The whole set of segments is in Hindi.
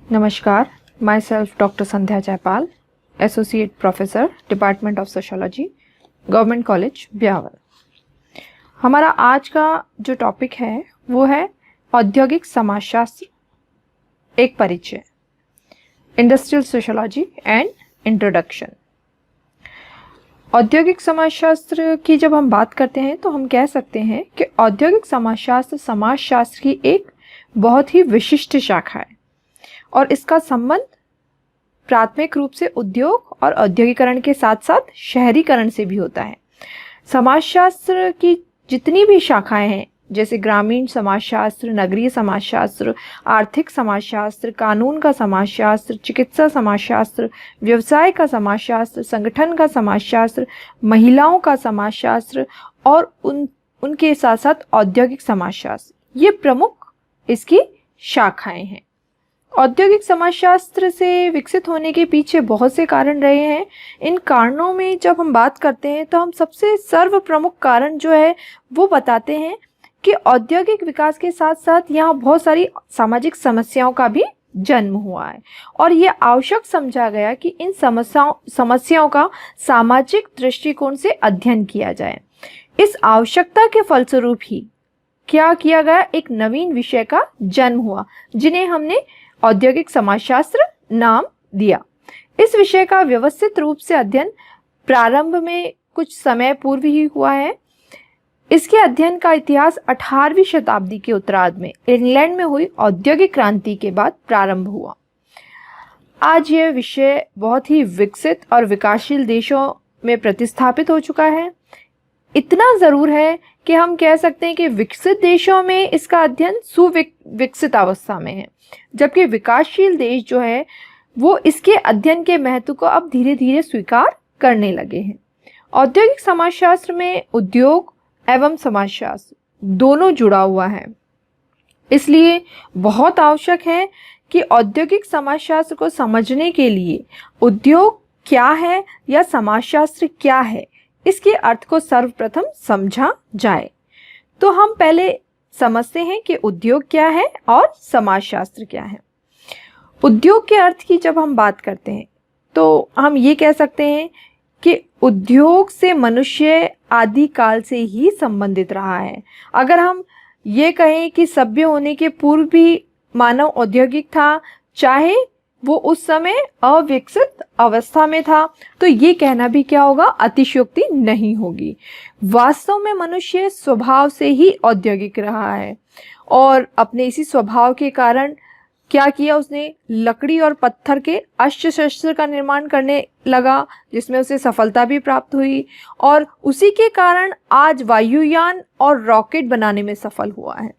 नमस्कार, my self doctor Sandhya Jaipal, associate professor, department of sociology, government college Beawar. हमारा आज का जो टॉपिक है वो है औद्योगिक समाजशास्त्र, एक परिचय, इंडस्ट्रियल सोशोलॉजी एंड इंट्रोडक्शन। औद्योगिक समाजशास्त्र की जब हम बात करते हैं तो हम कह सकते हैं कि औद्योगिक समाजशास्त्र समाजशास्त्र की एक बहुत ही विशिष्ट शाखा है और इसका संबंध प्राथमिक रूप से उद्योग और औद्योगिकरण के साथ साथ शहरीकरण से भी होता है। समाजशास्त्र की जितनी भी शाखाएं हैं, जैसे ग्रामीण समाजशास्त्र, नगरीय समाजशास्त्र, आर्थिक समाजशास्त्र, कानून का समाजशास्त्र, चिकित्सा समाजशास्त्र, व्यवसाय का समाजशास्त्र, संगठन का समाजशास्त्र, महिलाओं का समाजशास्त्र और उनके साथ साथ औद्योगिक समाजशास्त्र, ये प्रमुख इसकी शाखाएं हैं। औद्योगिक समाजशास्त्र से विकसित होने के पीछे बहुत से कारण रहे हैं। इन कारणों में जब हम बात करते हैं तो हम सबसे सर्व प्रमुख कारण जो है वो बताते हैं कि औद्योगिक विकास के साथ साथ यहाँ बहुत सारी सामाजिक समस्याओं का भी जन्म हुआ है और ये आवश्यक समझा गया कि इन समस्याओं का सामाजिक दृष्टिकोण से अध्ययन किया जाए। इस आवश्यकता के फलस्वरूप ही क्या किया गया, एक नवीन विषय का जन्म हुआ जिन्हें हमने औद्योगिक समाजशास्त्र नाम दिया। इस विषय का व्यवस्थित रूप से अध्ययन प्रारंभ में कुछ समय पूर्व ही हुआ है। इसके अध्ययन का इतिहास 18वीं शताब्दी के उत्तरार्ध में इंग्लैंड में हुई औद्योगिक क्रांति के बाद प्रारंभ हुआ। आज यह विषय बहुत ही विकसित और विकासशील देशों में प्रतिस्थापित हो चुका है। इतना जरूर है कि हम कह सकते हैं कि विकसित देशों में इसका अध्ययन सुविकसित अवस्था में है, जबकि विकासशील देश जो है वो इसके अध्ययन के महत्व को अब धीरे धीरे स्वीकार करने लगे हैं। औद्योगिक समाजशास्त्र में उद्योग एवं समाजशास्त्र दोनों जुड़ा हुआ है, इसलिए बहुत आवश्यक है कि औद्योगिक समाजशास्त्र को समझने के लिए उद्योग क्या है या समाजशास्त्र क्या है, इसके अर्थ को सर्वप्रथम समझा जाए। तो हम पहले समझते हैं कि उद्योग क्या है और समाजशास्त्र क्या है। उद्योग के अर्थ की जब हम बात करते हैं तो हम ये कह सकते हैं कि उद्योग से मनुष्य आदि काल से ही संबंधित रहा है। अगर हम ये कहें कि सभ्य होने के पूर्व भी मानव औद्योगिक था, चाहे वो उस समय अविकसित अवस्था में था, तो ये कहना भी क्या होगा, अतिशयोक्ति नहीं होगी। वास्तव में मनुष्य स्वभाव से ही औद्योगिक रहा है और अपने इसी स्वभाव के कारण क्या किया, उसने लकड़ी और पत्थर के अस्त्र शस्त्र का निर्माण करने लगा, जिसमें उसे सफलता भी प्राप्त हुई और उसी के कारण आज वायुयान और रॉकेट बनाने में सफल हुआ है।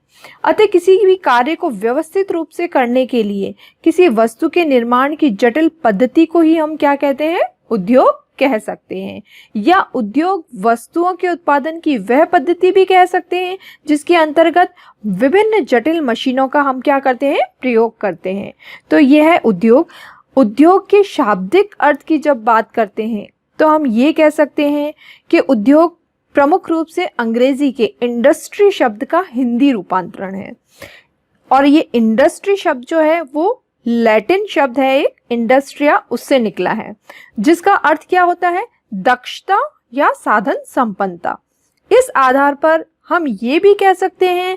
अतः किसी भी कार्य को व्यवस्थित रूप से करने के लिए किसी वस्तु के निर्माण की जटिल पद्धति को ही हम क्या कहते हैं, उद्योग कह सकते हैं, या उद्योग वस्तुओं के उत्पादन की वह पद्धति भी कह सकते हैं जिसके अंतर्गत विभिन्न जटिल मशीनों का हम क्या करते हैं, प्रयोग करते हैं। तो यह है उद्योग। उद्योग के शाब्दिक अर्थ की जब बात करते हैं तो हम ये कह सकते हैं कि उद्योग प्रमुख रूप से अंग्रेजी के इंडस्ट्री शब्द का हिंदी रूपांतरण है और ये इंडस्ट्री शब्द जो है वो लैटिन शब्द है, एक इंडस्ट्रिया, उससे निकला है, जिसका अर्थ क्या होता है, दक्षता या साधन संपन्नता। इस आधार पर हम ये भी कह सकते हैं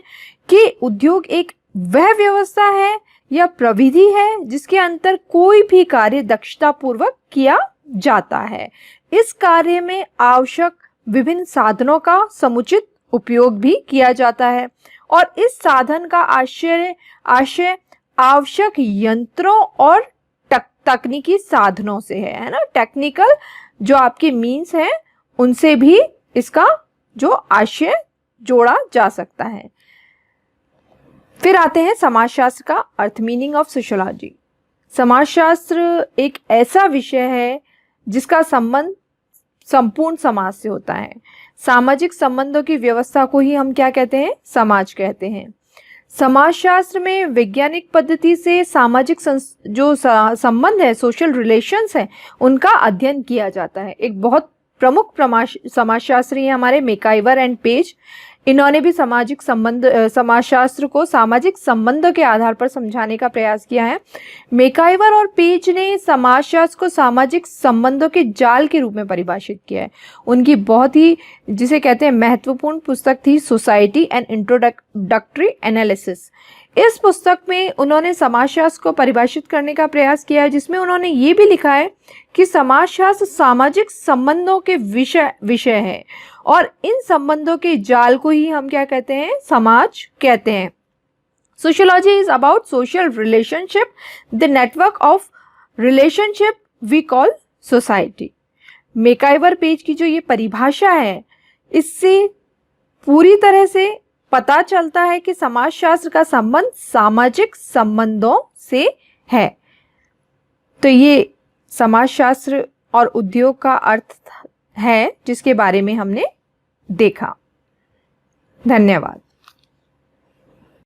कि उद्योग एक वह व्यवस्था है या प्रविधि है जिसके अंतर कोई भी कार्य दक्षता पूर्वक किया जाता है। इस कार्य में आवश्यक विभिन्न साधनों का समुचित उपयोग भी किया जाता है और इस साधन का आशय आवश्यक यंत्रों और तकनीकी साधनों से है ना, टेक्निकल जो आपके मीन्स हैं उनसे भी इसका जो आशय जोड़ा जा सकता है। फिर आते हैं समाजशास्त्र का अर्थ, मीनिंग ऑफ सोशियोलॉजी। समाजशास्त्र एक ऐसा विषय है जिसका संबंध संपूर्ण समाज से होता है। सामाजिक संबंधों की व्यवस्था को ही हम क्या कहते हैं, समाज कहते हैं। समाजशास्त्र में वैज्ञानिक पद्धति से सामाजिक जो संबंध है, सोशल रिलेशंस हैं, उनका अध्ययन किया जाता है। एक बहुत प्रमुख समाजशास्त्री हैं हमारे मैकआइवर एंड पेज। इन्होंने भी समाजशास्त्र को सामाजिक संबंधों के आधार पर समझाने का प्रयास किया है। मैकाइवर और पेज ने समाजशास्त्र को सामाजिक संबंधों के जाल के रूप में परिभाषित किया है। उनकी बहुत ही जिसे कहते हैं महत्वपूर्ण पुस्तक थी सोसाइटी एंड इंट्रोडक्टरी एनालिसिस। इस पुस्तक में उन्होंने समाजशास्त्र को परिभाषित करने का प्रयास किया है, जिसमें उन्होंने ये भी लिखा है कि समाजशास्त्र सामाजिक संबंधों के विषय है और इन संबंधों के जाल को ही हम क्या कहते हैं, समाज कहते हैं। Sociology is about social relationship, the network of relationship we call society. MacIver Page की जो ये परिभाषा है, इससे पूरी तरह से पता चलता है कि समाजशास्त्र का संबंध सामाजिक संबंधों से है। तो ये समाजशास्त्र और उद्योग का अर्थ है जिसके बारे में हमने देखा। धन्यवाद।